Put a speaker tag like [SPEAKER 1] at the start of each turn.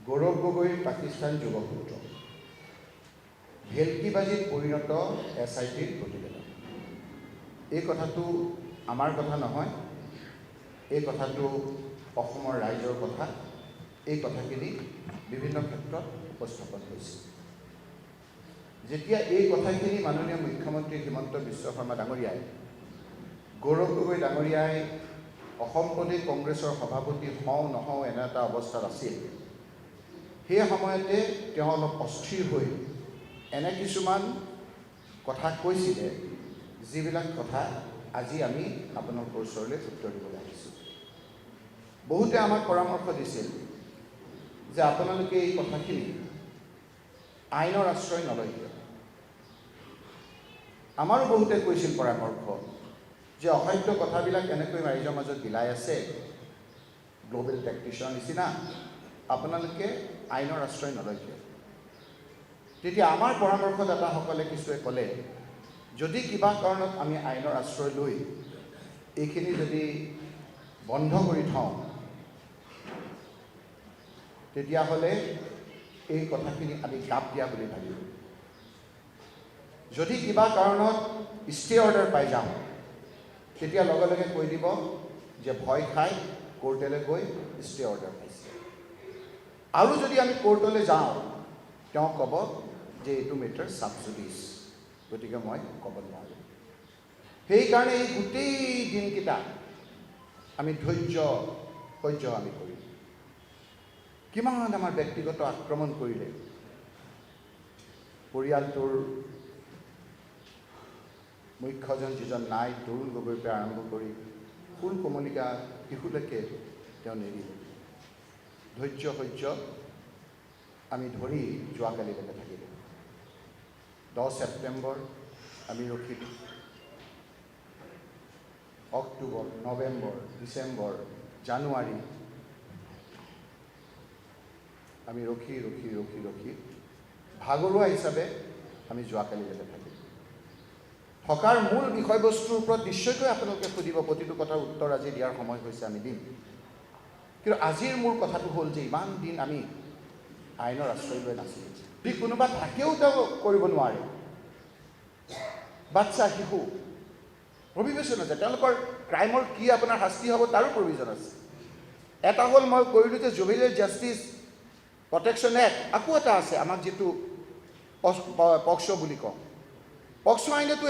[SPEAKER 1] গৌৰৱ গগৈ পাকিস্তান যুৱপুত্ৰ ভেলকিবাজিত পৰিণত SITৰ প্ৰতিবেদন। এই কথাটো আমাৰ কথা নহয়, এই কথাটো অসমৰ ৰাইজৰ কথা। এই কথাখিনি বিভিন্ন ক্ষেত্ৰত উপস্থাপন হৈছে। যেতিয়া এই কথাখিনি মাননীয় মুখ্যমন্ত্ৰী হিমন্ত বিশ্ব শৰ্মা ডাঙৰীয়াই, গৌৰৱ গগৈ ডাঙৰীয়াই অসম প্ৰদেশ কংগ্ৰেছৰ সভাপতি হওঁ নহওঁ এনে এটা অৱস্থাত আছিল, সেই সময়তে তেওঁ অলপ অস্থিৰ হৈ এনে কিছুমান কথা কৈছিলে, যিবিলাক কথা আজি আমি আপোনালোকৰ ওচৰলৈ উত্তৰ দিবলৈ আহিছোঁ। বহুতে আমাক পৰামৰ্শ দিছিল যে আপোনালোকে এই কথাখিনি আইনৰ আশ্ৰয় নলয়। আমাৰো বহুতে কৈছিল পৰামৰ্শ যে অসত্য কথাবিলাক এনেকৈ ৰাইজৰ মাজত বিলাই আছে, গ্ল'বেল টেকটিচিয়ানৰ নিচিনা, আপোনালোকে আইনৰ আশ্ৰয় নলয়। তেতিয়া আমাৰ পৰামৰ্শদাতাসকলে কিছুৱে ক'লে, যদি কিবা কাৰণত আমি আইনৰ আশ্ৰয় লৈ এইখিনি যদি বন্ধ কৰি থওঁ, তেতিয়াহ'লে এই কথাখিনি আমি গাপ দিয়া বুলি ভাবিলোঁ। যদি কিবা কাৰণত ষ্টে অৰ্ডাৰ পাই যাওঁ, তেতিয়া লগে লগে কৈ দিব যে ভয় খাই কোৰ্টলৈ গৈ ষ্টে অৰ্ডাৰ পাইছে। আৰু যদি আমি কোৰ্টলৈ যাওঁ, তেওঁ ক'ব যে এইটো মেটাৰ চাব জুডিচ, গতিকে মই ক'ব নোৱাৰোঁ। সেইকাৰণে এই গোটেই দিনকেইটা আমি সহ্য আমি কৰিম। কিমান আমাৰ ব্যক্তিগত আক্ৰমণ কৰিলে, পৰিয়ালটোৰ মুখ্যজন যিজন নাই, তৰুণ গগৈৰ পৰা আৰম্ভ কৰি ফুল কমলিকা শিশুলৈকে তেওঁ নেৰিলে। সহ্য আমি ধৰি যোৱাকালিলৈকে থাকিলোঁ। 10 ছেপ্টেম্বৰ আমি ৰখিলোঁ। অক্টোবৰ, নৱেম্বৰ, ডিচেম্বৰ, জানুৱাৰী আমি ৰখি ভাগৰুৱা হিচাপে আমি যোৱাকালিলৈকে থাকিলোঁ। থকাৰ মূল বিষয়বস্তুৰ ওপৰত নিশ্চয়কৈ আপোনালোকে সুধিব, প্ৰতিটো কথাৰ উত্তৰ আজি দিয়াৰ সময় হৈছে, আমি দিম। কিন্তু আজিৰ মূল কথাটো হ'ল যে ইমান দিন আমি আইনৰ আশ্ৰয় লৈ নাছিলোঁ। যদি কোনোবা থাকেও তেওঁ কৰিব নোৱাৰে, বাচ্চা শিশু প্ৰভিজন আছে, তেওঁলোকৰ ক্ৰাইমৰ কি আপোনাৰ শাস্তি হ'ব তাৰো প্ৰভিজন আছে। এটা হ'ল মই কৰিলোঁ যে জুভেনাইল জাষ্টিচ প্ৰটেকশ্যন এক্ট, আকৌ এটা আছে আমাক যিটো পক্সো বুলি কওঁ। পক্সো আইনতো